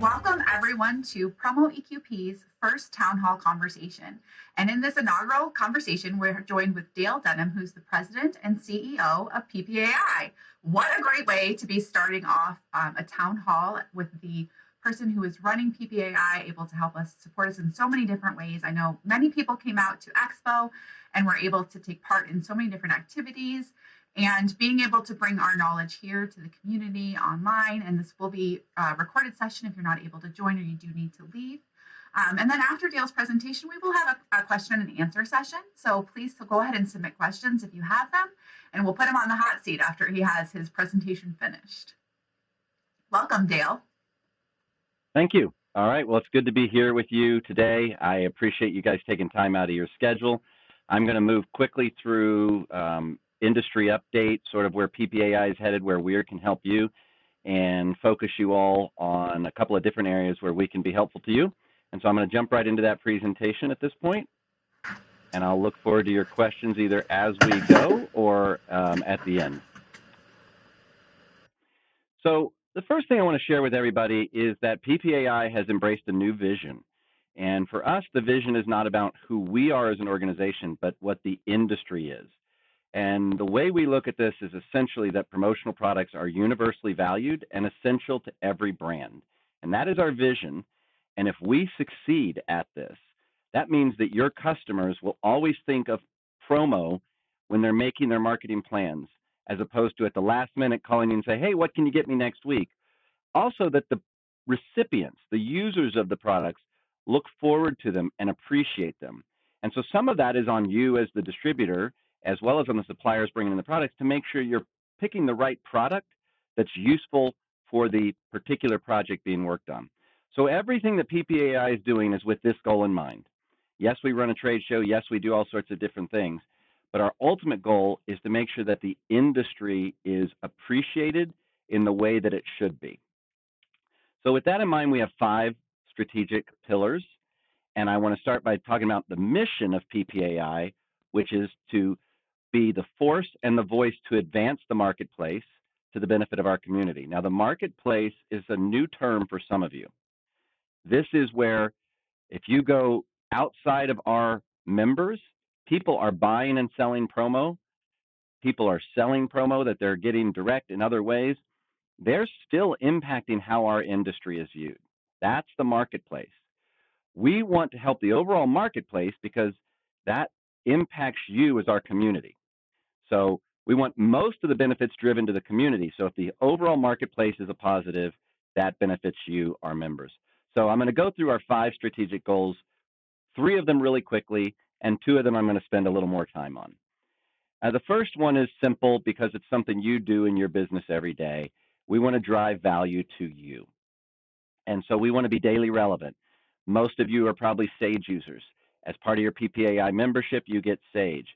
Welcome everyone to PromoEQP's first town hall conversation. And in this inaugural conversation, we're joined with Dale Denham, who's the president and CEO of PPAI. What a great way to be starting off a town hall with the person who is running PPAI, able to help us support us in so many different ways. I know many people came out to Expo and were able to take part in so many different activities, and being able to bring our knowledge here to the community online. And this will be a recorded session if you're not able to join or you do need to leave. And then after Dale's presentation, we will have a question and answer session. So please go ahead and submit questions if you have them, and we'll put him on the hot seat after he has his presentation finished. Welcome, Dale. Thank you. All right, well, it's good to be here with you today. I appreciate you guys taking time out of your schedule. I'm going to move quickly through industry updates, sort of where PPAI is headed, where we can help you, and focus you all on a couple of different areas where we can be helpful to you. And so I'm going to jump right into that presentation at this point, and I'll look forward to your questions either as we go or at the end. So the first thing I want to share with everybody is that PPAI has embraced a new vision. And for us, the vision is not about who we are as an organization, but what the industry is. And the way we look at this is essentially that promotional products are universally valued and essential to every brand. And that is our vision. And if we succeed at this, that means that your customers will always think of promo when they're making their marketing plans, as opposed to at the last minute calling you and say, hey, what can you get me next week? Also, that the recipients, the users of the products, look forward to them and appreciate them. And so some of that is on you as the distributor, as well as on the suppliers bringing in the products, to make sure you're picking the right product that's useful for the particular project being worked on. So everything that PPAI is doing is with this goal in mind. Yes, we run a trade show. Yes, we do all sorts of different things. But our ultimate goal is to make sure that the industry is appreciated in the way that it should be. So with that in mind, we have 5 strategic pillars. And I want to start by talking about the mission of PPAI, which is to be the force and the voice to advance the marketplace to the benefit of our community. Now, the marketplace is a new term for some of you. This is where if you go outside of our members, people are buying and selling promo. People are selling promo that they're getting direct in other ways. They're still impacting how our industry is viewed. That's the marketplace. We want to help the overall marketplace because that impacts you as our community. So we want most of the benefits driven to the community. So if the overall marketplace is a positive, that benefits you, our members. So I'm going to go through our 5 strategic goals, 3 of them really quickly, and 2 of them I'm going to spend a little more time on. The first one is simple because it's something you do in your business every day. We want to drive value to you. And so we want to be daily relevant. Most of you are probably Sage users. As part of your PPAI membership, you get Sage.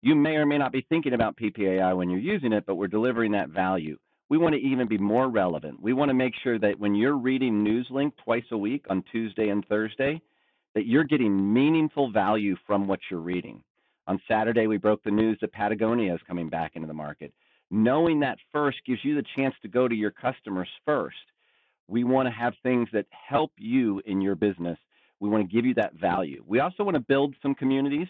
You may or may not be thinking about PPAI when you're using it, but we're delivering that value. We want to even be more relevant. We want to make sure that when you're reading NewsLink twice a week on Tuesday and Thursday, that you're getting meaningful value from what you're reading. On Saturday, we broke the news that Patagonia is coming back into the market. Knowing that first gives you the chance to go to your customers first. We want to have things that help you in your business. We want to give you that value. We also want to build some communities,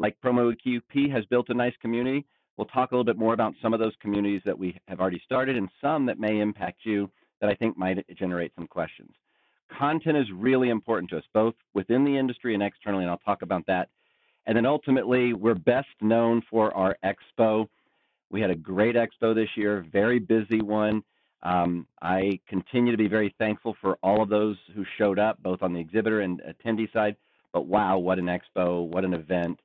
like PromoEQP has built a nice community. We'll talk a little bit more about some of those communities that we have already started and some that may impact you that I think might generate some questions. Content is really important to us, both within the industry and externally, and I'll talk about that. And then ultimately, we're best known for our expo. We had a great expo this year, very busy one. I continue to be very thankful for all of those who showed up, both on the exhibitor and attendee side. But wow, what an expo, what an event.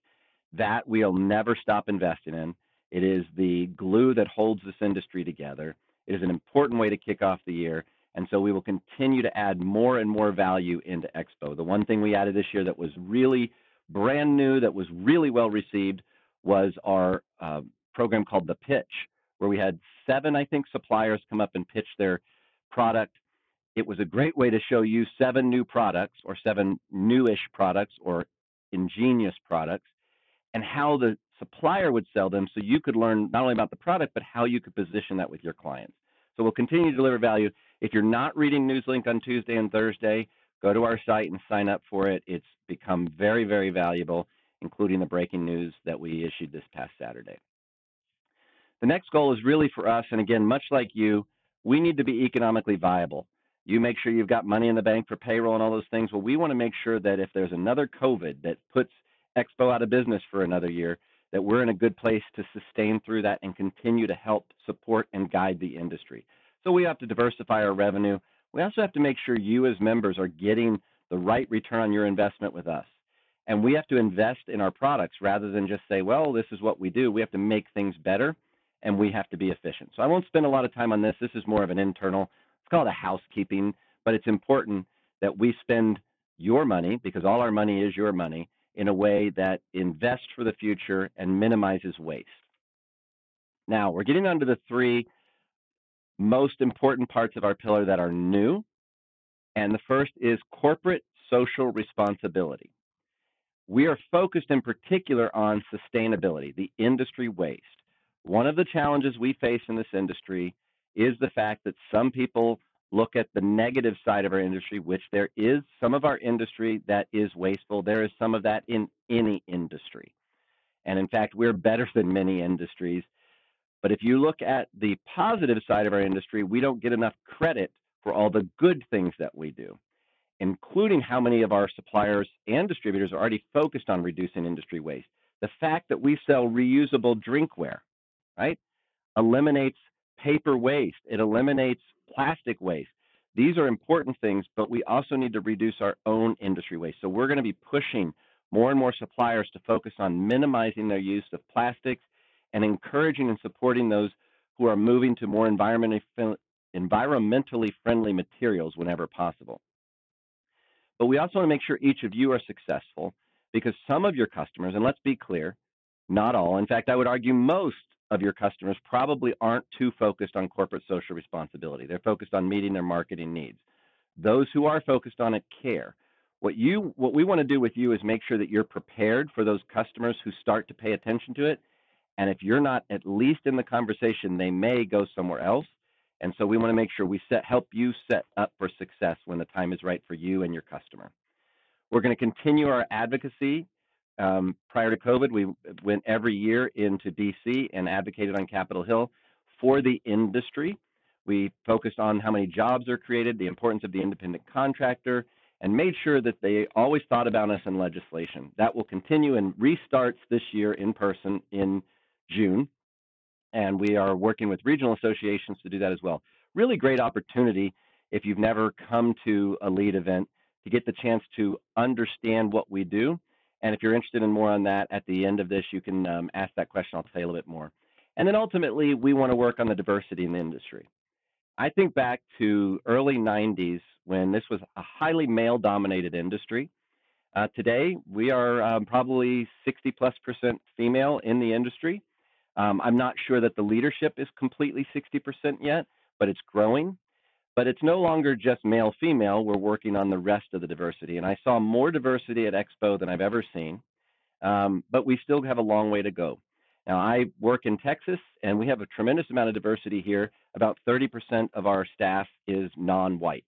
That we'll never stop investing in. It is the glue that holds this industry together. It is an important way to kick off the year. And so we will continue to add more and more value into Expo. The one thing we added this year that was really brand new, that was really well received, was our program called The Pitch, where we had 7, I think, suppliers come up and pitch their product. It was a great way to show you 7 new products or 7 newish products or ingenious products and how the supplier would sell them so you could learn not only about the product, but how you could position that with your clients. So we'll continue to deliver value. If you're not reading NewsLink on Tuesday and Thursday, go to our site and sign up for it. It's become very, very valuable, including the breaking news that we issued this past Saturday. The next goal is really for us, and again, much like you, we need to be economically viable. You make sure you've got money in the bank for payroll and all those things. Well, we want to make sure that if there's another COVID that puts Expo out of business for another year, that we're in a good place to sustain through that and continue to help support and guide the industry. So we have to diversify our revenue. We also have to make sure you as members are getting the right return on your investment with us. And we have to invest in our products rather than just say, well, this is what we do. We have to make things better and we have to be efficient. So I won't spend a lot of time on this. This is more of an internal, it's called a housekeeping, but it's important that we spend your money, because all our money is your money, in a way that invests for the future and minimizes waste. Now, we're getting onto the three most important parts of our pillar that are new. And the first is corporate social responsibility. We are focused in particular on sustainability, the industry waste. One of the challenges we face in this industry is the fact that some people look at the negative side of our industry, which there is some of our industry that is wasteful. There is some of that in any industry. And in fact, we're better than many industries. But if you look at the positive side of our industry, we don't get enough credit for all the good things that we do, including how many of our suppliers and distributors are already focused on reducing industry waste. The fact that we sell reusable drinkware, right, eliminates paper waste. It eliminates plastic waste. These are important things, but we also need to reduce our own industry waste. So we're going to be pushing more and more suppliers to focus on minimizing their use of plastics and encouraging and supporting those who are moving to more environmentally friendly materials whenever possible. But we also want to make sure each of you are successful, because some of your customers, and let's be clear, not all, in fact, I would argue most of your customers probably aren't too focused on corporate social responsibility. They're focused on meeting their marketing needs. Those who are focused on it care. What we want to do with you is make sure that you're prepared for those customers who start to pay attention to it. And if you're not at least in the conversation, they may go somewhere else. And so we want to make sure we help you set up for success when the time is right for you and your customer. We're going to continue our advocacy. Prior to COVID, we went every year into DC and advocated on Capitol Hill for the industry. We focused on how many jobs are created, the importance of the independent contractor, and made sure that they always thought about us in legislation. That will continue and restarts this year in person in June. And we are working with regional associations to do that as well. Really great opportunity if you've never come to a LEAD event to get the chance to understand what we do. And if you're interested in more on that, at the end of this, you can ask that question. I'll tell you a little bit more. And then ultimately, we want to work on the diversity in the industry. I think back to early 90s when this was a highly male-dominated industry. Today, we are probably 60+% female in the industry. I'm not sure that the leadership is completely 60% yet, but it's growing. But it's no longer just male-female. We're working on the rest of the diversity. And I saw more diversity at Expo than I've ever seen, but we still have a long way to go. Now, I work in Texas, and we have a tremendous amount of diversity here. About 30% of our staff is non-white.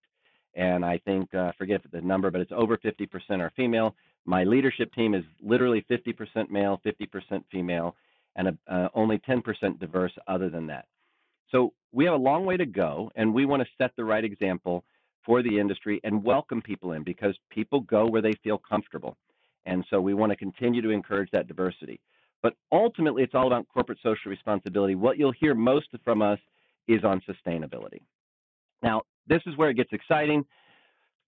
And I think, forget the number, but it's over 50% are female. My leadership team is literally 50% male, 50% female, and only 10% diverse other than that. So we have a long way to go, and we want to set the right example for the industry and welcome people in, because people go where they feel comfortable. And so we want to continue to encourage that diversity. But ultimately, it's all about corporate social responsibility. What you'll hear most from us is on sustainability. Now, this is where it gets exciting,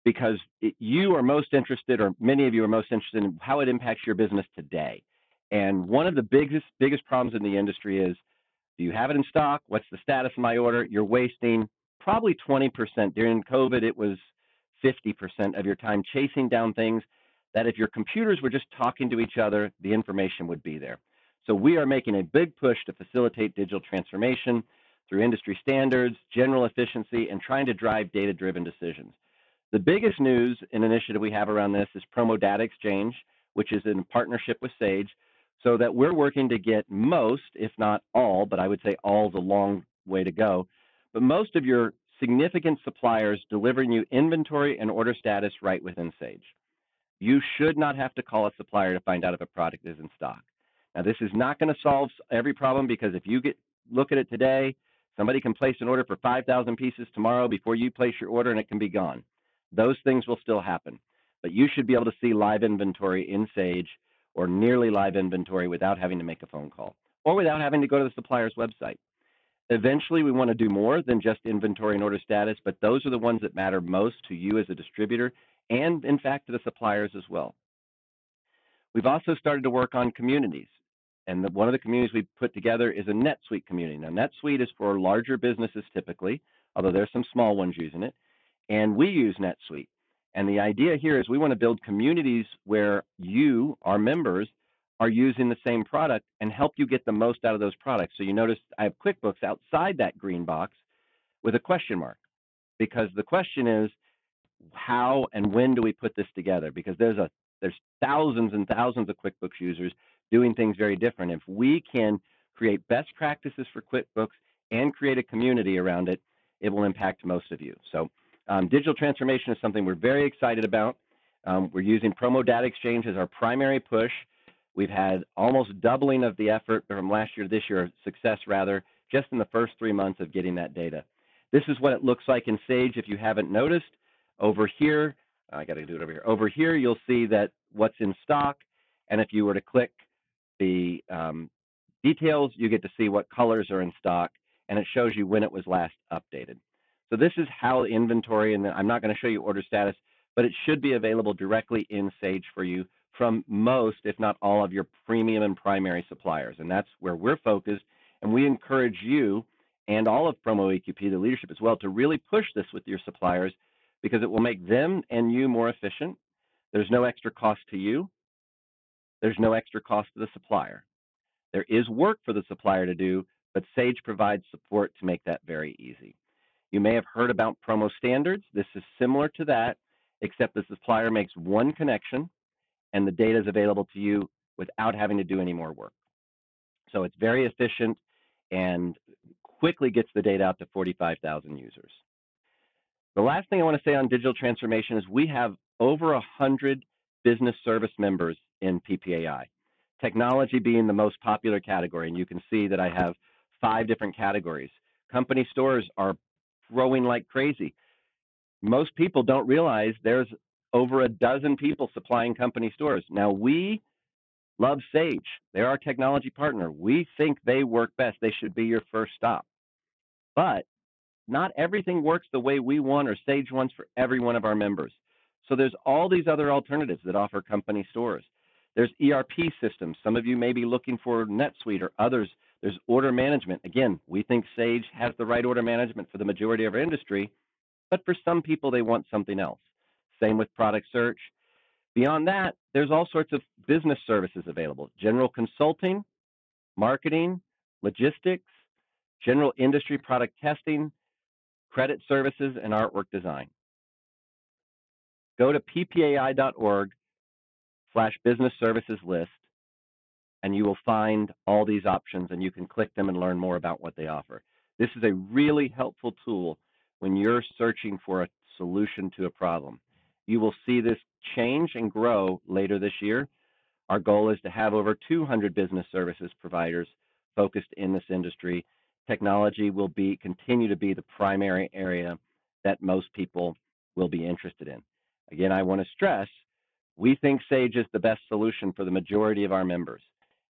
because you are most interested, or many of you are most interested in how it impacts your business today. And one of the biggest problems in the industry is, do you have it in stock? What's the status of my order? You're wasting probably 20%. During COVID, it was 50% of your time chasing down things that if your computers were just talking to each other, the information would be there. So we are making a big push to facilitate digital transformation through industry standards, general efficiency, and trying to drive data-driven decisions. The biggest news and initiative we have around this is Promo Data Exchange, which is in partnership with Sage, so that we're working to get most, if not all, but I would say all, the long way to go, but most of your significant suppliers delivering you inventory and order status right within Sage. You should not have to call a supplier to find out if a product is in stock. Now, this is not going to solve every problem, because if you look at it today, somebody can place an order for 5,000 pieces tomorrow before you place your order, and it can be gone. Those things will still happen, but you should be able to see live inventory in Sage, or nearly live inventory, without having to make a phone call or without having to go to the supplier's website. Eventually, we want to do more than just inventory and order status, but those are the ones that matter most to you as a distributor, and in fact to the suppliers as well. We've also started to work on communities, and one of the communities we put together is a NetSuite community. Now, NetSuite is for larger businesses typically, although there's some small ones using it, and we use NetSuite. And the idea here is we want to build communities where you, our members, are using the same product and help you get the most out of those products. So you notice I have QuickBooks outside that green box with a question mark, because the question is, how and when do we put this together? Because there's thousands and thousands of QuickBooks users doing things very different. If we can create best practices for QuickBooks and create a community around it, it will impact most of you. So digital transformation is something we're very excited about. We're using Promo Data Exchange as our primary push. We've had almost doubling of the effort from last year to this year, success rather, just in the first 3 months of getting that data. This is what it looks like in Sage if you haven't noticed. Over here, I got to do it over here. Over here, you'll see that what's in stock, and if you were to click the details, you get to see what colors are in stock, and it shows you when it was last updated. So this is how inventory, and I'm not going to show you order status, but it should be available directly in Sage for you from most, if not all, of your premium and primary suppliers, and that's where we're focused, and we encourage you and all of PromoEQP, the leadership as well, to really push this with your suppliers, because it will make them and you more efficient. There's no extra cost to you. There's no extra cost to the supplier. There is work for the supplier to do, but Sage provides support to make that very easy. You may have heard about promo standards. This is similar to that, except the supplier makes one connection and the data is available to you without having to do any more work. So it's very efficient and quickly gets the data out to 45,000 users. The last thing I want to say on digital transformation is we have over 100 business service members in PPAI, technology being the most popular category, and you can see that I have 5 different categories. Company stores are growing like crazy. Most people don't realize there's over a dozen people supplying company stores. Now, we love Sage. They're our technology partner. We think they work best. They should be your first stop. But not everything works the way we want or Sage wants for every one of our members. So there's all these other alternatives that offer company stores. There's ERP systems. Some of you may be looking for NetSuite or others. There's order management. Again, we think Sage has the right order management for the majority of our industry, but for some people, they want something else. Same with product search. Beyond that, there's all sorts of business services available. General consulting, marketing, logistics, general industry product testing, credit services, and artwork design. Go to ppai.org/business services list, and you will find all these options, and you can click them and learn more about what they offer. This is a really helpful tool when you're searching for a solution to a problem. You will see this change and grow later this year. Our goal is to have over 200 business services providers focused in this industry. Technology will continue to be the primary area that most people will be interested in. Again, I want to stress, we think Sage is the best solution for the majority of our members.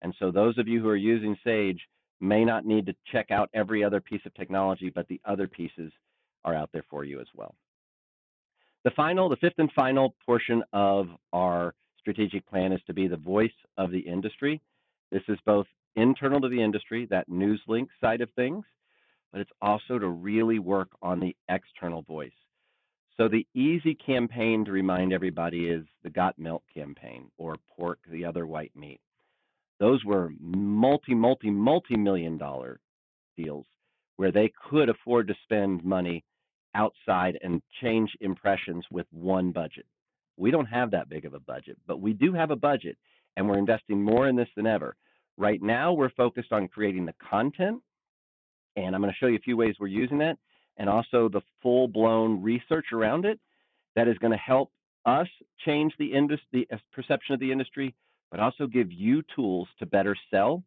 And so those of you who are using Sage may not need to check out every other piece of technology, but the other pieces are out there for you as well. The 5th and final portion of our strategic plan is to be the voice of the industry. This is both internal to the industry, that news link side of things, but it's also to really work on the external voice. So the easy campaign to remind everybody is the Got Milk campaign, or Pork the Other White Meat. Those were multi-million-dollar deals where they could afford to spend money outside and change impressions with one budget. We don't have that big of a budget, but we do have a budget, and we're investing more in this than ever. Right now, we're focused on creating the content, and I'm going to show you a few ways we're using that. and also the full-blown research around it that is going to help us change the industry, the perception of the industry, but also give you tools to better sell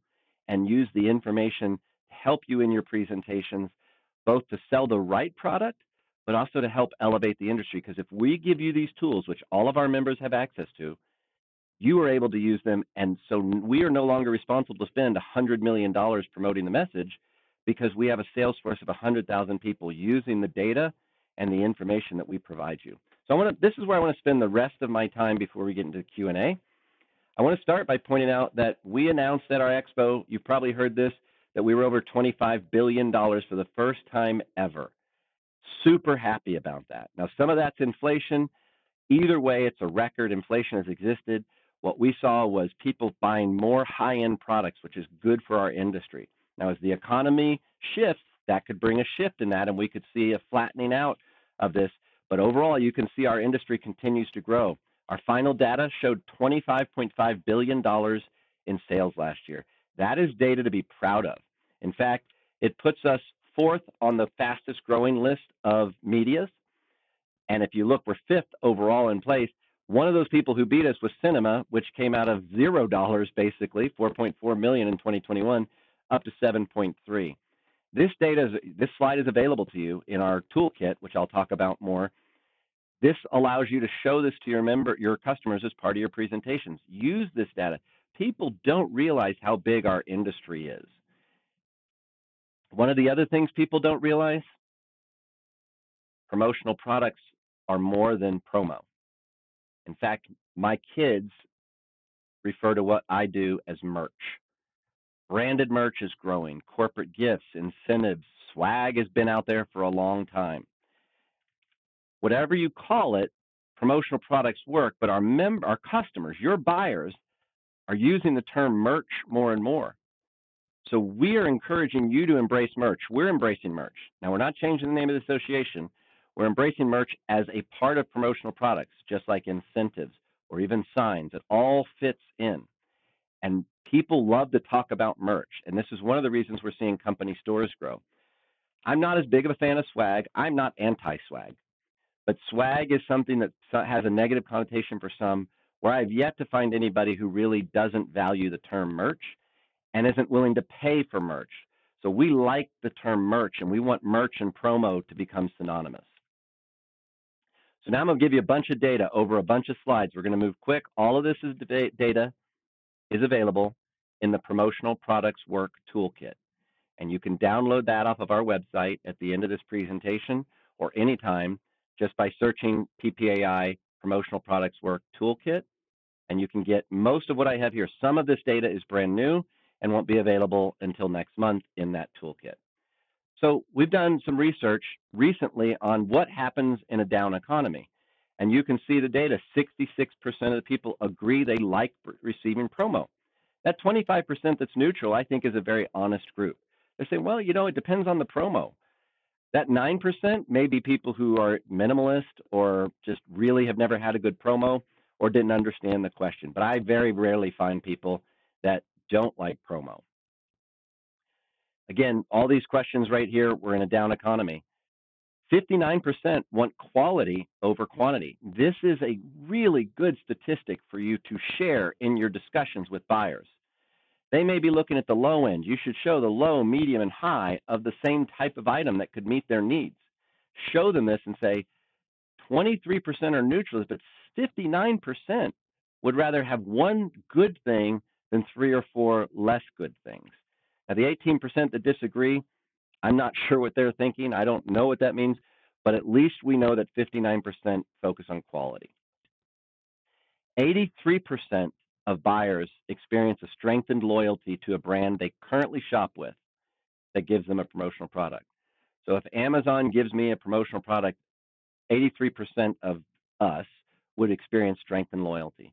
and use the information to help you in your presentations, both to sell the right product, but also to help elevate the industry. Because if we give you these tools, which all of our members have access to, you are able to use them. And so we are no longer responsible to spend $100 million promoting the message, because we have a sales force of 100,000 people using the data and the information that we provide you. So this is where I want to spend the rest of my time before we get into Q&A. I want to start by pointing out that we announced at our expo, you've probably heard this, that we were over $25 billion for the first time ever. Super happy about that. Now, some of that's inflation. Either way, it's a record. Inflation has existed. What we saw was people buying more high-end products, which is good for our industry. Now, as the economy shifts, that could bring a shift in that, and we could see a flattening out of this. But overall, you can see our industry continues to grow. Our final data showed $25.5 billion in sales last year. That is data to be proud of. In fact, it puts us fourth on the fastest growing list of medias. And if you look, we're fifth overall in place. One of those people who beat us was cinema, which came out of $0 basically, 4.4 million in 2021, up to 7.3. This slide is available to you in our toolkit, which I'll talk about more. This allows you to show this to your customers as part of your presentations. Use this data. People don't realize how big our industry is. One of the other things people don't realize, promotional products are more than promo. In fact, my kids refer to what I do as merch. Branded merch is growing. Corporate gifts, incentives, swag has been out there for a long time. Whatever you call it, promotional products work, but our customers, your buyers, are using the term merch more and more. So we are encouraging you to embrace merch. We're embracing merch. Now, we're not changing the name of the association. We're embracing merch as a part of promotional products, just like incentives or even signs. It all fits in. And people love to talk about merch. And this is one of the reasons we're seeing company stores grow. I'm not as big of a fan of swag. I'm not anti-swag. But swag is something that has a negative connotation for some, where I've yet to find anybody who really doesn't value the term merch and isn't willing to pay for merch. So we like the term merch, and we want merch and promo to become synonymous. So now I'm going to give you a bunch of data over a bunch of slides. We're going to move quick. All of this data is available in the Promotional Products Work Toolkit. And you can download that off of our website at the end of this presentation or anytime just by searching PPAI Promotional Products Work Toolkit. And you can get most of what I have here. Some of this data is brand new and won't be available until next month in that toolkit. So we've done some research recently on what happens in a down economy. And you can see the data, 66% of the people agree they like receiving promo. That 25% that's neutral, I think, is a very honest group. They say, well, it depends on the promo. That 9% may be people who are minimalist or just really have never had a good promo or didn't understand the question. But I very rarely find people that don't like promo. Again, all these questions right here, we're in a down economy. 59% want quality over quantity. This is a really good statistic for you to share in your discussions with buyers. They may be looking at the low end. You should show the low, medium, and high of the same type of item that could meet their needs. Show them this and say 23% are neutrals, but 59% would rather have one good thing than 3 or 4 less good things. Now, the 18% that disagree, I'm not sure what they're thinking. I don't know what that means, but at least we know that 59% focus on quality. 83% of buyers experience a strengthened loyalty to a brand they currently shop with that gives them a promotional product. So if Amazon gives me a promotional product, 83% of us would experience strengthened loyalty.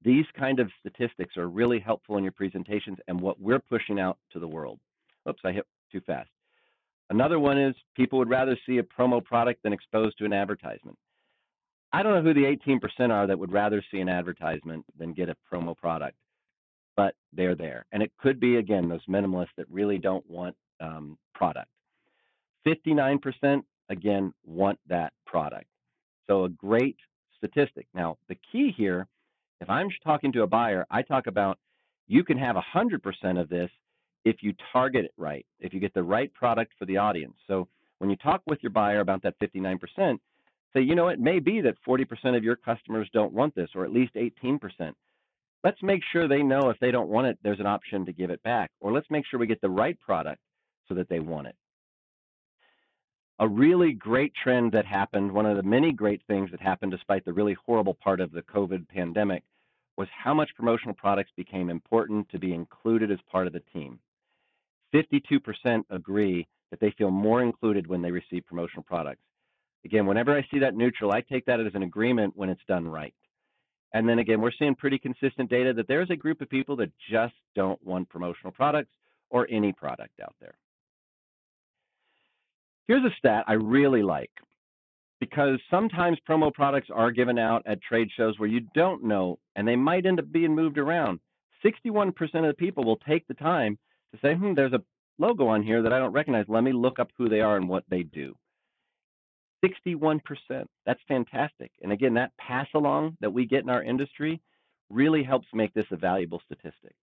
These kind of statistics are really helpful in your presentations and what we're pushing out to the world. Oops, I hit too fast. Another one is people would rather see a promo product than exposed to an advertisement. I don't know who the 18% are that would rather see an advertisement than get a promo product, but they're there. And it could be, again, those minimalists that really don't want product. 59% again, want that product. So a great statistic. Now, the key here, if I'm talking to a buyer, I talk about you can have 100% of this if you target it right, if you get the right product for the audience. So when you talk with your buyer about that 59%, say, it may be that 40% of your customers don't want this, or at least 18%. Let's make sure they know if they don't want it, there's an option to give it back. Or let's make sure we get the right product so that they want it. A really great trend that happened, one of the many great things that happened despite the really horrible part of the COVID pandemic, was how much promotional products became important to be included as part of the team. 52% agree that they feel more included when they receive promotional products. Again, whenever I see that neutral, I take that as an agreement when it's done right. And then again, we're seeing pretty consistent data that there's a group of people that just don't want promotional products or any product out there. Here's a stat I really like, because sometimes promo products are given out at trade shows where you don't know, and they might end up being moved around. 61% of the people will take the time to say, there's a logo on here that I don't recognize. Let me look up who they are and what they do. 61%. That's fantastic. And again, that pass along that we get in our industry really helps make this a valuable statistic.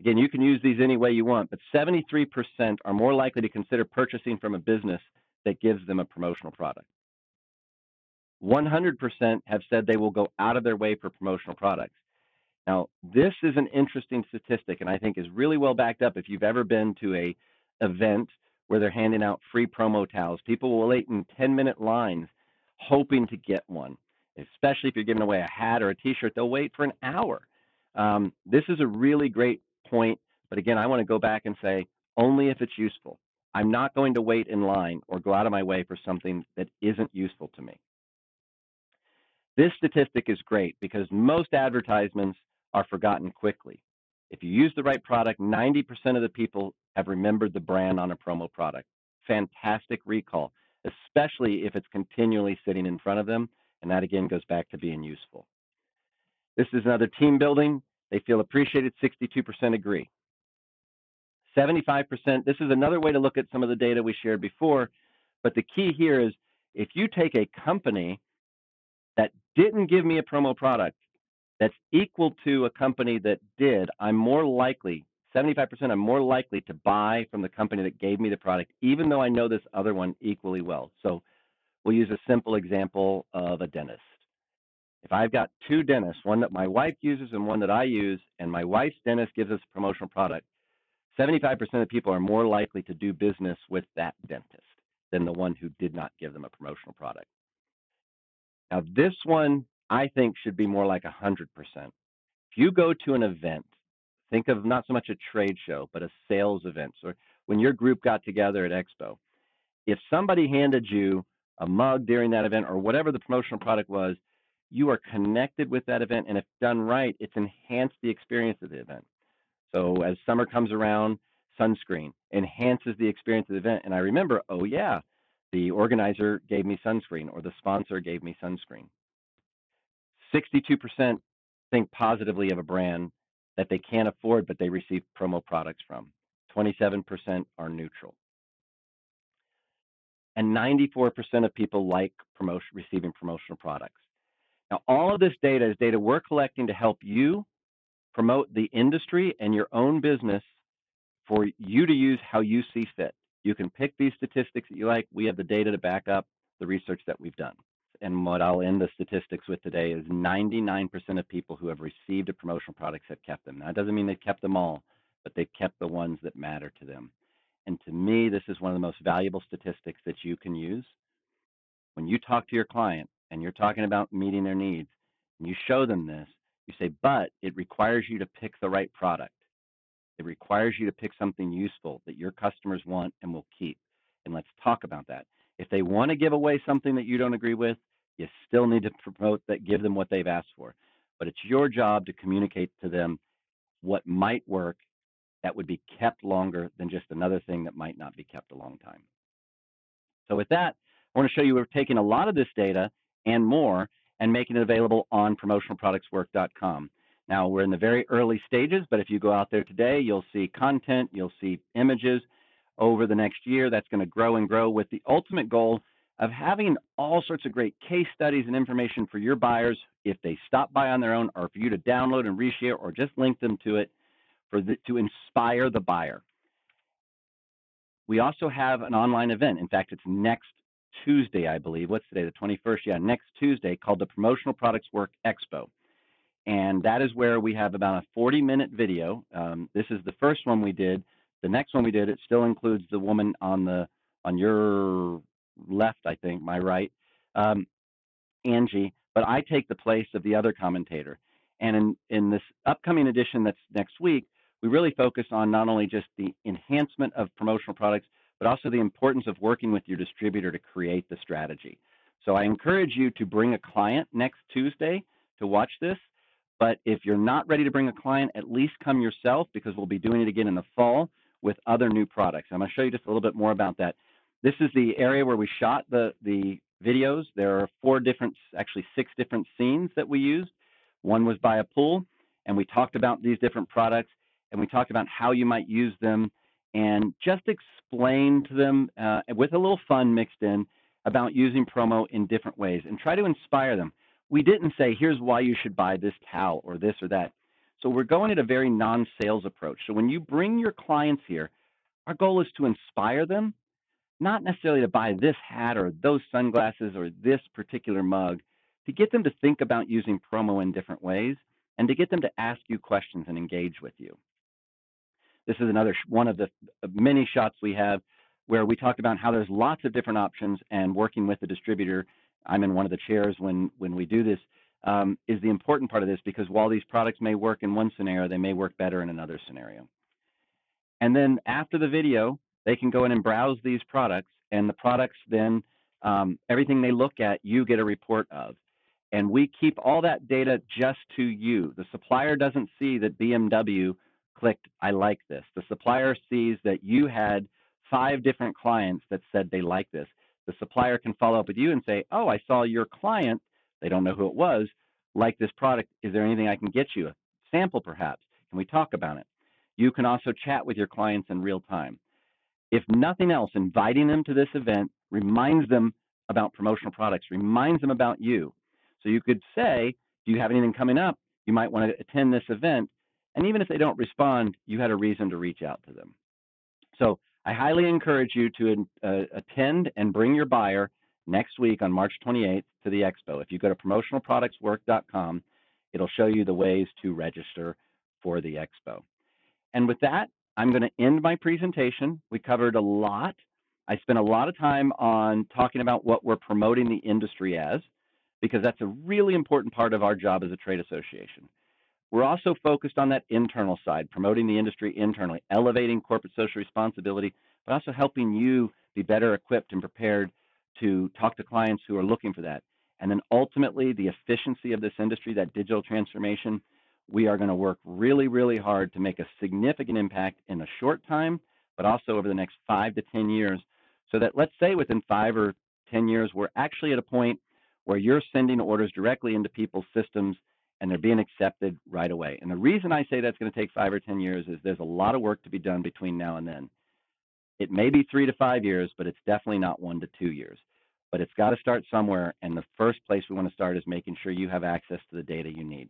Again, you can use these any way you want, but 73% are more likely to consider purchasing from a business that gives them a promotional product. 100% have said they will go out of their way for promotional products. Now, this is an interesting statistic, and I think is really well backed up. If you've ever been to a event where they're handing out free promo towels, people will wait in 10-minute lines hoping to get one, especially if you're giving away a hat or a T-shirt. They'll wait for an hour. This is a really great point, but again, I want to go back and say, only if it's useful. I'm not going to wait in line or go out of my way for something that isn't useful to me. This statistic is great because most advertisements are forgotten quickly. If you use the right product, 90% of the people have remembered the brand on a promo product. Fantastic recall, especially if it's continually sitting in front of them, and that again goes back to being useful. This is another team building. They feel appreciated, 62% agree. 75%, this is another way to look at some of the data we shared before, but the key here is if you take a company that didn't give me a promo product that's equal to a company that did, I'm more likely, 75%, I'm more likely to buy from the company that gave me the product, even though I know this other one equally well. So we'll use a simple example of a dentist. If I've got two dentists, one that my wife uses and one that I use, and my wife's dentist gives us a promotional product, 75% of people are more likely to do business with that dentist than the one who did not give them a promotional product. Now, this one I think should be more like 100%. If you go to an event, think of not so much a trade show, but a sales event, or when your group got together at Expo, if somebody handed you a mug during that event or whatever the promotional product was, you are connected with that event, and if done right, it's enhanced the experience of the event. So as summer comes around, sunscreen enhances the experience of the event. And I remember, oh yeah, the organizer gave me sunscreen or the sponsor gave me sunscreen. 62% think positively of a brand that they can't afford but they receive promo products from. 27% are neutral. And 94% of people like receiving promotional products. Now, all of this data is data we're collecting to help you promote the industry and your own business for you to use how you see fit. You can pick these statistics that you like. We have the data to back up the research that we've done. And what I'll end the statistics with today is 99% of people who have received a promotional product have kept them. Now, it doesn't mean they've kept them all, but they've kept the ones that matter to them. And to me, this is one of the most valuable statistics that you can use. When you talk to your client and you're talking about meeting their needs, and you show them this, you say, but it requires you to pick the right product. It requires you to pick something useful that your customers want and will keep. And let's talk about that. If they want to give away something that you don't agree with, you still need to promote that, give them what they've asked for. But it's your job to communicate to them what might work that would be kept longer than just another thing that might not be kept a long time. So with that, I want to show you we're taking a lot of this data and more and making it available on promotionalproductswork.com. Now, we're in the very early stages, but if you go out there today, you'll see content, you'll see images. over the next year. That's going to grow and grow with the ultimate goal of having all sorts of great case studies and information for your buyers if they stop by on their own, or for you to download and reshare or just link them to it to inspire the buyer. We also have an online event. In fact, it's next Tuesday, I believe. What's today, the 21st? Yeah, next Tuesday, called the Promotional Products Work Expo. And that is where we have about a 40-minute video. This is the first one we did. The next one we did, it still includes the woman on your left, I think, my right, Angie, but I take the place of the other commentator. And in this upcoming edition that's next week, we really focus on not only just the enhancement of promotional products, but also the importance of working with your distributor to create the strategy. So I encourage you to bring a client next Tuesday to watch this. But if you're not ready to bring a client, at least come yourself, because we'll be doing it again in the fall with other new products. I'm going to show you just a little bit more about that. This is the area where we shot the videos. There are actually 6 different scenes that we used. One was by a pool, and we talked about these different products, and we talked about how you might use them, and just explain to them with a little fun mixed in about using promo in different ways, and try to inspire them. We didn't say, here's why you should buy this towel or this or that. So we're going at a very non-sales approach. So when you bring your clients here, our goal is to inspire them, not necessarily to buy this hat or those sunglasses or this particular mug, to get them to think about using promo in different ways and to get them to ask you questions and engage with you. This is another one of the many shots we have where we talked about how there's lots of different options, and working with the distributor, I'm in one of the chairs when we do this, is the important part of this, because while these products may work in one scenario, they may work better in another scenario. And then after the video, they can go in and browse these products, and the products then, everything they look at, you get a report of. And we keep all that data just to you. The supplier doesn't see that BMW clicked, I like this. The supplier sees that you had 5 different clients that said they like this. The supplier can follow up with you and say, oh, I saw your client, they don't know who it was, like this product. Is there anything I can get you? A sample perhaps? Can we talk about it? You can also chat with your clients in real time. If nothing else, inviting them to this event reminds them about promotional products, reminds them about you. So you could say, do you have anything coming up? You might want to attend this event. And even if they don't respond, you had a reason to reach out to them. So I highly encourage you to attend and bring your buyer next week on March 28th to the expo. If you go to promotionalproductswork.com, it'll show you the ways to register for the expo. And with that, I'm going to end my presentation. We covered a lot. I spent a lot of time on talking about what we're promoting the industry as, because that's a really important part of our job as a trade association. We're also focused on that internal side, promoting the industry internally, elevating corporate social responsibility, but also helping you be better equipped and prepared to talk to clients who are looking for that. And then ultimately, the efficiency of this industry, that digital transformation, we are going to work really, really hard to make a significant impact in a short time, but also over the next 5 to 10 years, so that, let's say within 5 or 10 years, we're actually at a point where you're sending orders directly into people's systems and they're being accepted right away. And the reason I say that's going to take 5 or 10 years is there's a lot of work to be done between now and then. It may be 3 to 5 years, but it's definitely not 1 to 2 years. But it's got to start somewhere, and the first place we want to start is making sure you have access to the data you need.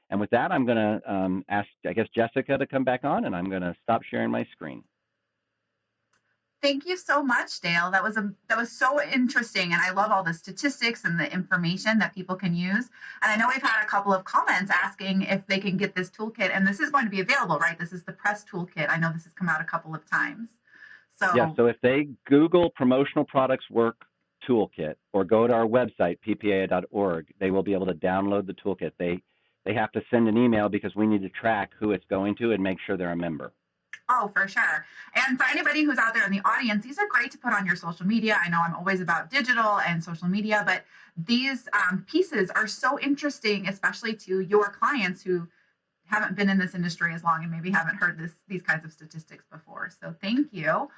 And with that, I'm going to ask, I guess, Jessica to come back on, and I'm going to stop sharing my screen. Thank you so much, Dale. That was so interesting, and I love all the statistics and the information that people can use. And I know we've had a couple of comments asking if they can get this toolkit, and this is going to be available, right? This is the press toolkit. I know this has come out a couple of times. So yeah, so if they Google Promotional Products Work Toolkit or go to our website, ppai.org, they will be able to download the toolkit. They have to send an email because we need to track who it's going to and make sure they're a member. Oh, for sure. And for anybody who's out there in the audience, these are great to put on your social media. I know I'm always about digital and social media, but these pieces are so interesting, especially to your clients who haven't been in this industry as long and maybe haven't heard these kinds of statistics before. So thank you.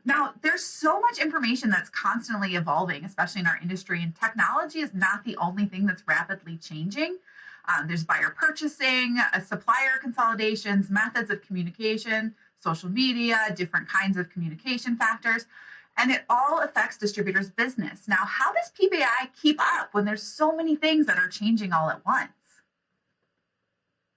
Now, there's so much information that's constantly evolving, especially in our industry, and technology is not the only thing that's rapidly changing. There's buyer purchasing, supplier consolidations, methods of communication, social media, different kinds of communication factors, and it all affects distributors' business. Now, how does PPAI keep up when there's so many things that are changing all at once?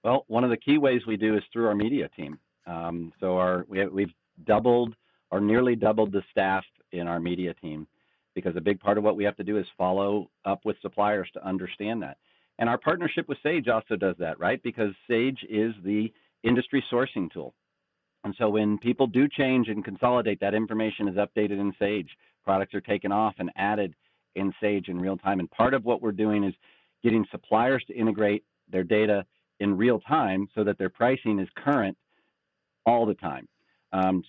Well, one of the key ways we do is through our media team. We've doubled or nearly doubled the staff in our media team because a big part of what we have to do is follow up with suppliers to understand that. And our partnership with Sage also does that, right? Because Sage is the industry sourcing tool. And so when people do change and consolidate, that information is updated in Sage. Products are taken off and added in Sage in real time. And part of what we're doing is getting suppliers to integrate their data in real time so that their pricing is current all the time.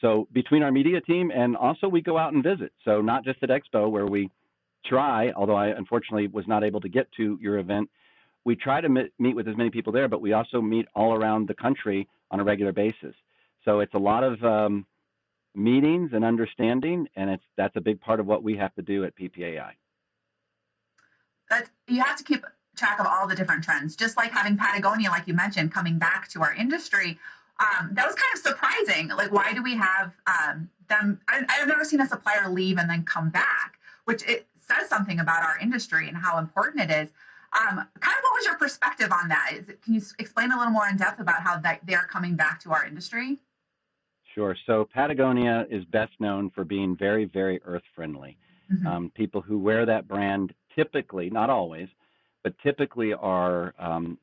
So between our media team and also we go out and visit. So not just at Expo where we try, although I unfortunately was not able to get to your event, we try to meet with as many people there, but we also meet all around the country on a regular basis. So it's a lot of meetings and understanding, and that's a big part of what we have to do at PPAI. You have to keep track of all the different trends, just like having Patagonia, like you mentioned, coming back to our industry. That was kind of surprising. Like, why do we have them? I've never seen a supplier leave and then come back, which it says something about our industry and how important it is. Kind of what was your perspective on that? Can you explain a little more in depth about how they're coming back to our industry? Sure. So Patagonia is best known for being very, very earth friendly. Hmm. People who wear that brand typically, not always, but typically are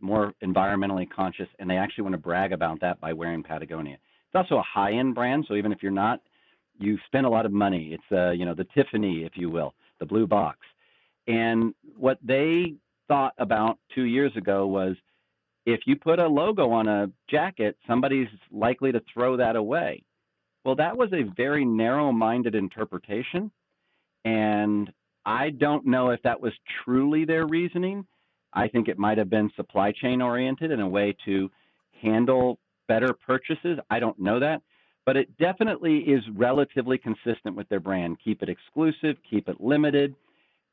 more environmentally conscious, and they actually want to brag about that by wearing Patagonia. It's also a high-end brand, so even if you're not, you spend a lot of money. It's the Tiffany, if you will, the blue box. And what they thought about 2 years ago was if you put a logo on a jacket, somebody's likely to throw that away. Well, that was a very narrow-minded interpretation, and I don't know if that was truly their reasoning. I think it might have been supply chain oriented in a way to handle better purchases. I don't know that, but it definitely is relatively consistent with their brand. Keep it exclusive, keep it limited.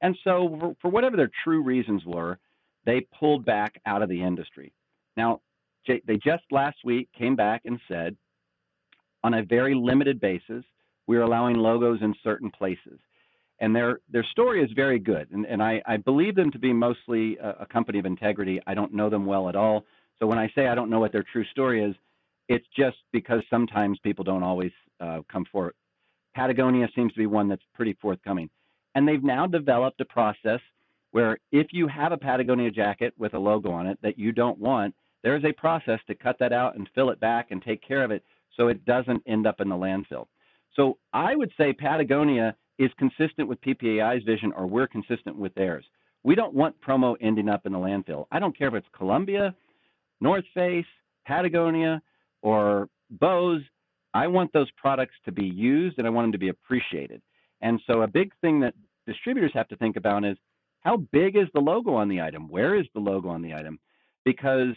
And so, for whatever their true reasons were, they pulled back out of the industry. Now, they just last week came back and said, on a very limited basis, we're allowing logos in certain places. And their story is very good. And I believe them to be mostly a company of integrity. I don't know them well at all. So when I say I don't know what their true story is, it's just because sometimes people don't always come forward. Patagonia seems to be one that's pretty forthcoming. And they've now developed a process where if you have a Patagonia jacket with a logo on it that you don't want, there is a process to cut that out and fill it back and take care of it so it doesn't end up in the landfill. So I would say Patagonia is consistent with PPAI's vision, or we're consistent with theirs. We don't want promo ending up in the landfill. I don't care if it's Columbia, North Face, Patagonia, or Bose. I want those products to be used and I want them to be appreciated. And so a big thing that distributors have to think about is how big is the logo on the item? Where is the logo on the item? Because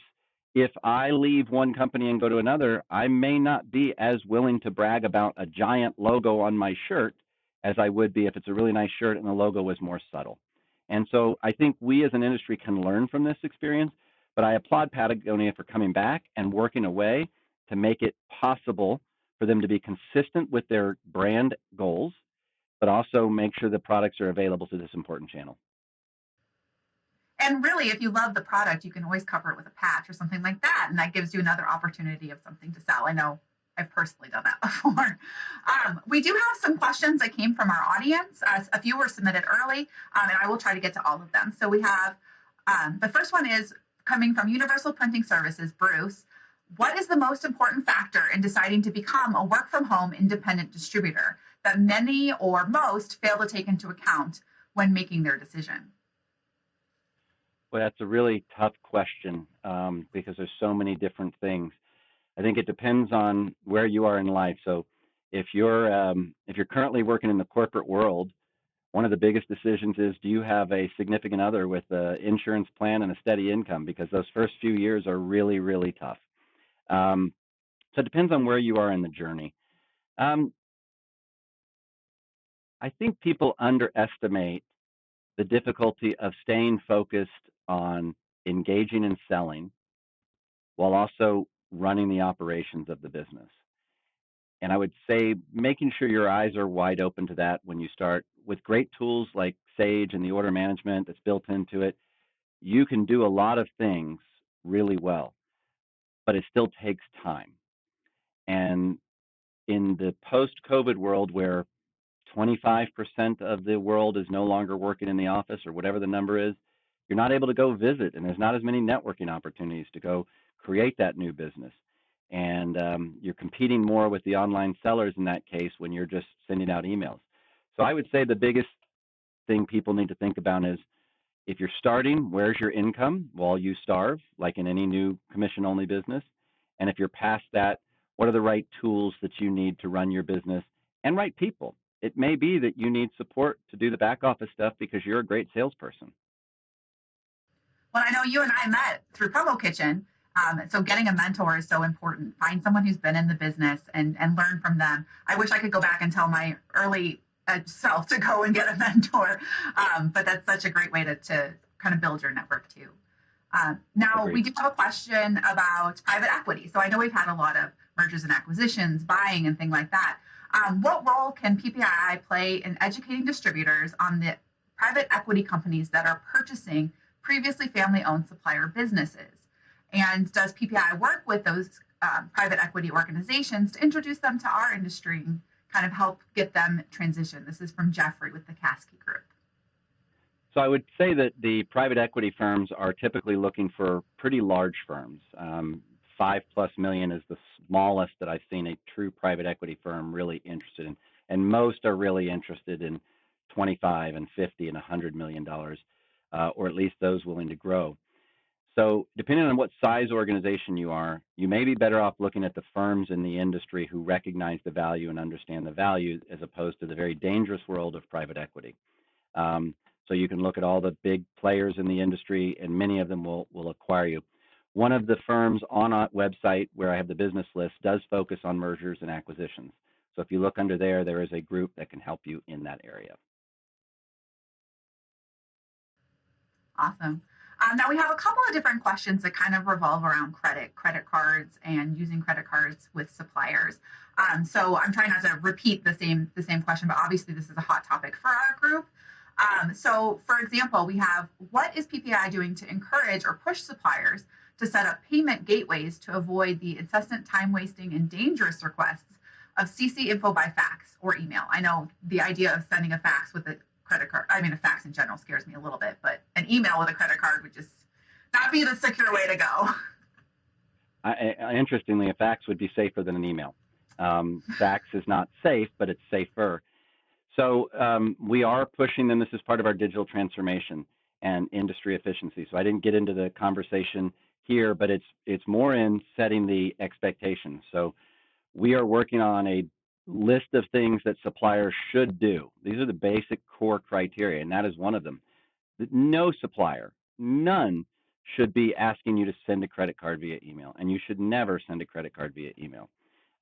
if I leave one company and go to another, I may not be as willing to brag about a giant logo on my shirt as I would be if it's a really nice shirt and the logo was more subtle. And so I think we as an industry can learn from this experience, but I applaud Patagonia for coming back and working a way to make it possible for them to be consistent with their brand goals, but also make sure the products are available to this important channel. And really, if you love the product, you can always cover it with a patch or something like that. And that gives you another opportunity of something to sell. I know I've personally done that before. We do have some questions that came from our audience. A few were submitted early, and I will try to get to all of them. So we have the first one is coming from Universal Printing Services, Bruce. What is the most important factor in deciding to become a work from home independent distributor that many or most fail to take into account when making their decision? Well, that's a really tough question because there's so many different things. I think it depends on where you are in life. So if you're currently working in the corporate world, one of the biggest decisions is, do you have a significant other with an insurance plan and a steady income? Because those first few years are really, really tough. So it depends on where you are in the journey. Um, I think people underestimate the difficulty of staying focused on engaging and selling while also running the operations of the business. And I would say making sure your eyes are wide open to that when you start with great tools like Sage and the order management that's built into it. You can do a lot of things really well, but it still takes time. And in the post-COVID world where 25% of the world is no longer working in the office or whatever the number is, you're not able to go visit, and there's not as many networking opportunities to go create that new business. And you're competing more with the online sellers in that case when you're just sending out emails. So I would say the biggest thing people need to think about is if you're starting, where's your income while you starve, like in any new commission only business? And if you're past that, what are the right tools that you need to run your business and right people? It may be that you need support to do the back office stuff because you're a great salesperson. Well, I know you and I met through Promo Kitchen. So getting a mentor is so important. Find someone who's been in the business and learn from them. I wish I could go back and tell my early self to go and get a mentor. But that's such a great way to kind of build your network too. Now, we Agreed. do have a question about private equity. So I know we've had a lot of mergers and acquisitions, buying, and things like that. What role can PPII play in educating distributors on the private equity companies that are purchasing previously family owned supplier businesses? And does PPI work with those private equity organizations to introduce them to our industry and kind of help get them transition? This is from Jeffrey with the Caskey Group. So I would say that the private equity firms are typically looking for pretty large firms. 5+ million is the smallest that I've seen a true private equity firm really interested in, and most are really interested in 25 and 50 and $100 million, or at least those willing to grow. So depending on what size organization you are, you may be better off looking at the firms in the industry who recognize the value and understand the value as opposed to the very dangerous world of private equity. Um, so you can look at all the big players in the industry, and many of them will acquire you. One of the firms on our website where I have the business list does focus on mergers and acquisitions. So if you look under there, there is a group that can help you in that area. Awesome. Now we have a couple of different questions that kind of revolve around credit cards, and using credit cards with suppliers. So I'm trying not to repeat the same question, but obviously this is a hot topic for our group. So, for example, we have, what is PPI doing to encourage or push suppliers to set up payment gateways to avoid the incessant time wasting and dangerous requests of CC info by fax or email? I know the idea of sending a fax with a credit card, I mean, a fax in general scares me a little bit, but an email with a credit card would just not be the secure way to go. Interestingly, a fax would be safer than an email. Fax is not safe, but it's safer. So we are pushing them. This is part of our digital transformation and industry efficiency. So I didn't get into the conversation here, but it's more in setting the expectations. So we are working on a list of things that suppliers should do. These are the basic core criteria, and that is one of them. No supplier, none, should be asking you to send a credit card via email, and you should never send a credit card via email.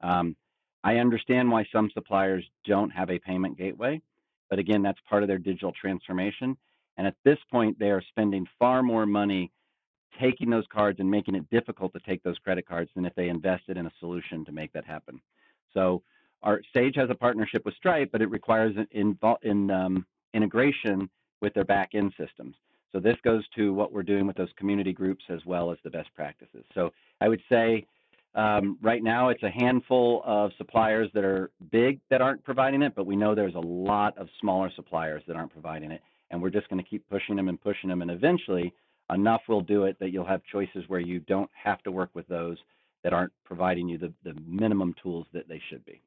Um, I understand why some suppliers don't have a payment gateway, but again, that's part of their digital transformation. And at this point, they are spending far more money taking those cards and making it difficult to take those credit cards than if they invested in a solution to make that happen. So our Sage has a partnership with Stripe, but it requires integration with their back end systems. So this goes to what we're doing with those community groups as well as the best practices. So I would say right now it's a handful of suppliers that are big that aren't providing it, but we know there's a lot of smaller suppliers that aren't providing it, and we're just going to keep pushing them, and eventually enough will do it that you'll have choices where you don't have to work with those that aren't providing you the minimum tools that they should be.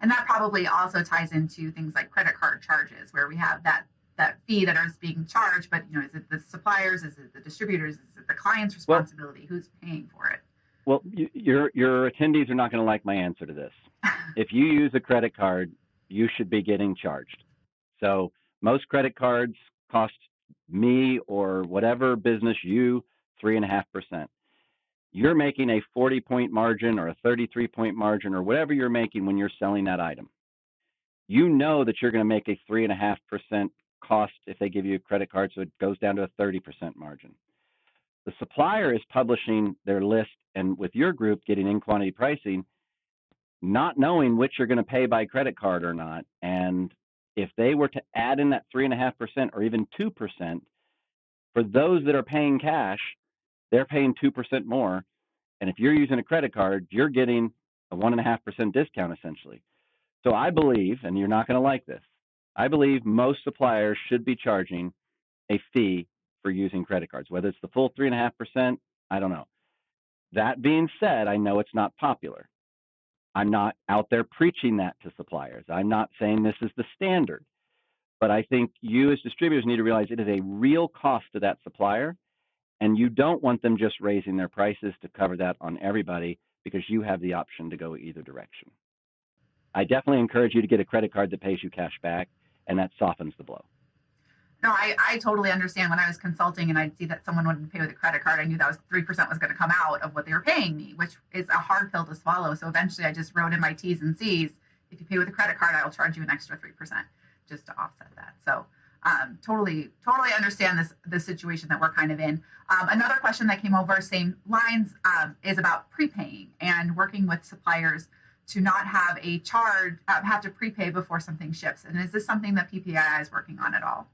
And that probably also ties into things like credit card charges, where we have that fee that is being charged, but is it the suppliers, is it the distributors, is it the client's responsibility? Who's paying for it? Well, your attendees are not going to like my answer to this. If you use a credit card, you should be getting charged. So most credit cards cost me or whatever business you 3.5%. You're making a 40-point margin or a 33-point margin or whatever you're making when you're selling that item. You know that you're going to make a 3.5% cost if they give you a credit card, so it goes down to a 30% margin. The supplier is publishing their list, and with your group getting in quantity pricing, not knowing which you're going to pay by credit card or not. And if they were to add in that 3.5% or even 2%, for those that are paying cash, they're paying 2% more. And if you're using a credit card, you're getting a 1.5% discount essentially. So I believe, and you're not going to like this, I believe most suppliers should be charging a fee for using credit cards, whether it's the full 3.5%, I don't know. That being said, I know it's not popular. I'm not out there preaching that to suppliers. I'm not saying this is the standard, but I think you as distributors need to realize it is a real cost to that supplier, and you don't want them just raising their prices to cover that on everybody because you have the option to go either direction. I definitely encourage you to get a credit card that pays you cash back, and that softens the blow. No, I totally understand. When I was consulting and I'd see that someone wanted to pay with a credit card, I knew that was 3% was going to come out of what they were paying me, which is a hard pill to swallow. So eventually I just wrote in my T's and C's. If you pay with a credit card, I will charge you an extra 3% just to offset that. So totally understand this situation that we're kind of in. Another question that came over, same lines, is about prepaying and working with suppliers to not have a charge, have to prepay before something ships. And is this something that PPAI is working on at all?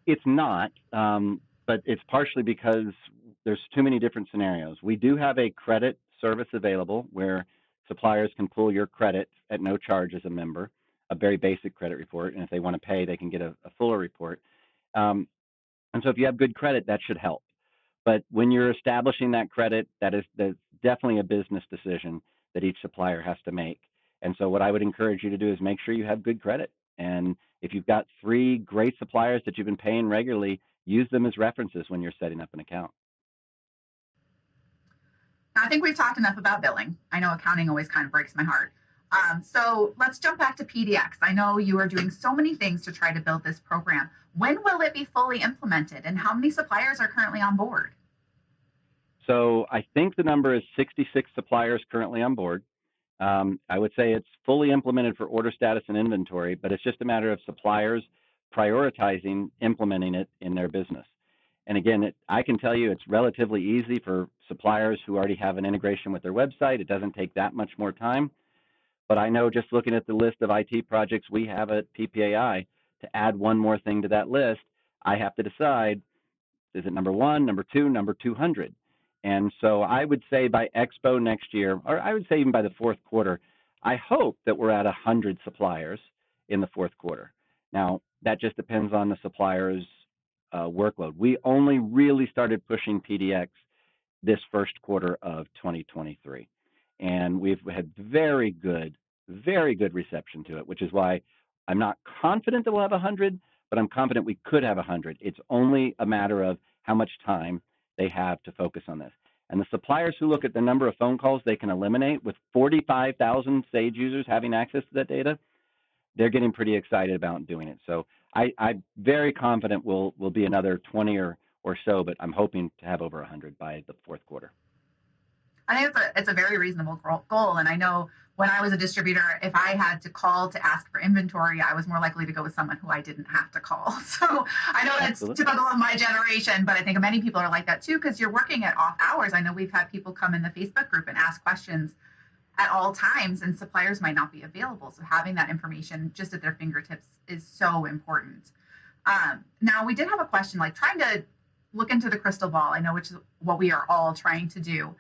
It's not, but it's partially because there's too many different scenarios. We do have a credit service available where suppliers can pull your credit at no charge as a member, a very basic credit report, and if they want to pay, they can get a fuller report. And so if you have good credit, that should help. But when you're establishing that credit, that's definitely a business decision that each supplier has to make. And so what I would encourage you to do is make sure you have good credit. And if you've got 3 great suppliers that you've been paying regularly, use them as references when you're setting up an account. Now, I think we've talked enough about billing. I know accounting always kind of breaks my heart. So let's jump back to PDX. I know you are doing so many things to try to build this program. When will it be fully implemented, and how many suppliers are currently on board? So I think the number is 66 suppliers currently on board. I would say it's fully implemented for order status and inventory, but it's just a matter of suppliers prioritizing implementing it in their business. And again, I can tell you it's relatively easy for suppliers who already have an integration with their website. It doesn't take that much more time. But I know just looking at the list of IT projects we have at PPAI, to add one more thing to that list, I have to decide, is it number 1, number 2, number 200? And so I would say by Expo next year, or I would say even by the fourth quarter, I hope that we're at 100 suppliers in the fourth quarter. Now, that just depends on the supplier's workload. We only really started pushing PDX this first quarter of 2023. And we've had very good reception to it, which is why I'm not confident that we'll have 100, but I'm confident we could have 100. It's only a matter of how much time they have to focus on this. And the suppliers who look at the number of phone calls they can eliminate with 45,000 Sage users having access to that data, they're getting pretty excited about doing it. So I'm very confident we'll be another 20 or so, but I'm hoping to have over 100 by the fourth quarter. I think it's a very reasonable goal. And I know when I was a distributor, if I had to call to ask for inventory, I was more likely to go with someone who I didn't have to call. So I know that's typical of my generation, but I think many people are like that too, because you're working at off hours. I know we've had people come in the Facebook group and ask questions at all times, and suppliers might not be available. So having that information just at their fingertips is so important. Now, we did have a question, like trying to look into the crystal ball. I know which is what we are all trying to do.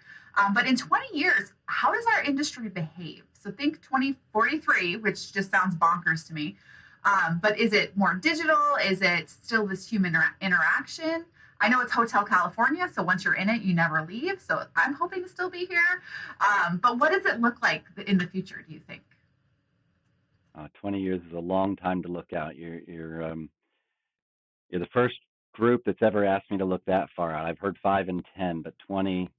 But in 20 years, how does our industry behave? So think 2043, which just sounds bonkers to me. But is it more digital? Is it still this human interaction? I know it's Hotel California, so once you're in it, you never leave. So I'm hoping to still be here. But what does it look like in the future, do you think? 20 years is a long time to look out. You're the first group that's ever asked me to look that far out. I've heard 5 and 10, but 20.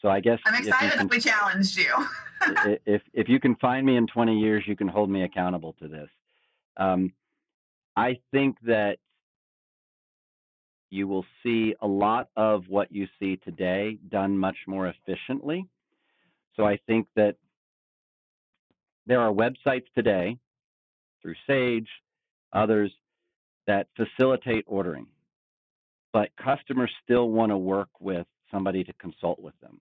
So I guess I'm excited that we challenged you. if you can find me in 20 years, you can hold me accountable to this. I think that you will see a lot of what you see today done much more efficiently. So I think that there are websites today through Sage, others that facilitate ordering, but customers still want to work with somebody to consult with them.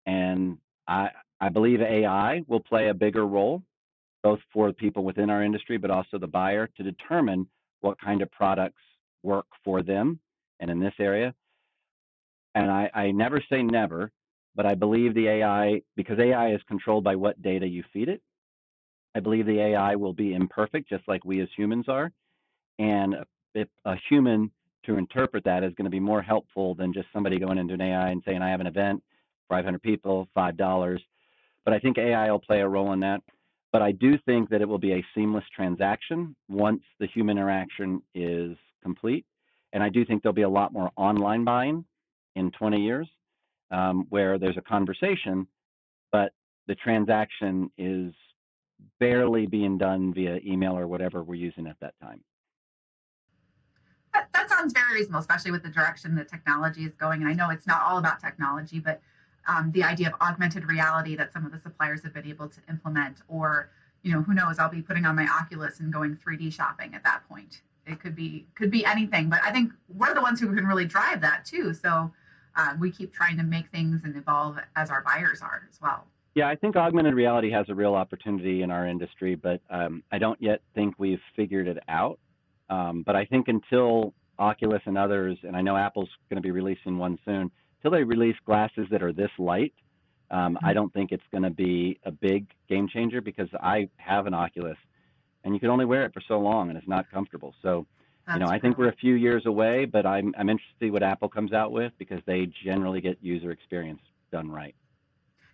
And I believe AI will play a bigger role, both for people within our industry, but also the buyer to determine what kind of products work for them and in this area. And I never say never, but I believe the AI, because AI is controlled by what data you feed it, I believe the AI will be imperfect, just like we as humans are. And if a human to interpret that is going to be more helpful than just somebody going into an AI and saying, I have an event, 500 people, $5. But I think AI will play a role in that. But I do think that it will be a seamless transaction once the human interaction is complete. And I do think there'll be a lot more online buying in 20 years where there's a conversation, but the transaction is barely being done via email or whatever we're using at that time. That sounds very reasonable, especially with the direction that technology is going. And I know it's not all about technology, but the idea of augmented reality that some of the suppliers have been able to implement, or who knows, I'll be putting on my Oculus and going 3D shopping at that point. It could be anything, but I think we're the ones who can really drive that too. So we keep trying to make things and evolve as our buyers are as well. Yeah, I think augmented reality has a real opportunity in our industry, but I don't yet think we've figured it out. But I think until Oculus and others, and I know Apple's going to be releasing one soon, until they release glasses that are this light, I don't think it's going to be a big game changer, because I have an Oculus and you can only wear it for so long and it's not comfortable. So, I think we're a few years away, but I'm interested to see what Apple comes out with, because they generally get user experience done right.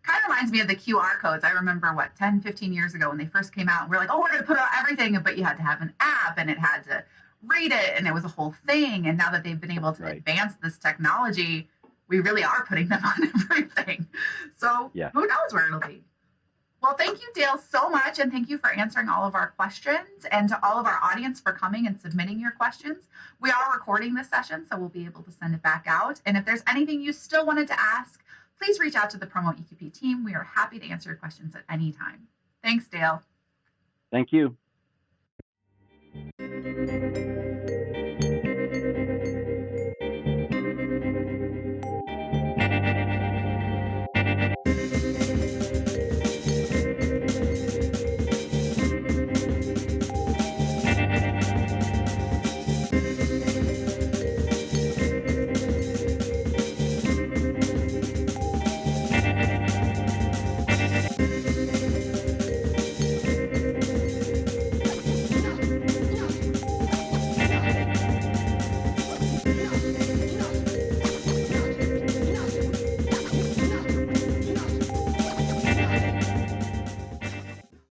Kind of reminds me of the QR codes. I remember 10, 15 years ago when they first came out, we're like, oh, we're going to put out everything, but you had to have an app and it had to read it and it was a whole thing. And now that they've been able to advance this technology, we really are putting them on everything. So who knows where it'll be. Well, thank you, Dale, so much. And thank you for answering all of our questions, and to all of our audience for coming and submitting your questions. We are recording this session, so we'll be able to send it back out. And if there's anything you still wanted to ask, please reach out to the PromoEQP team. We are happy to answer your questions at any time. Thanks, Dale. Thank you.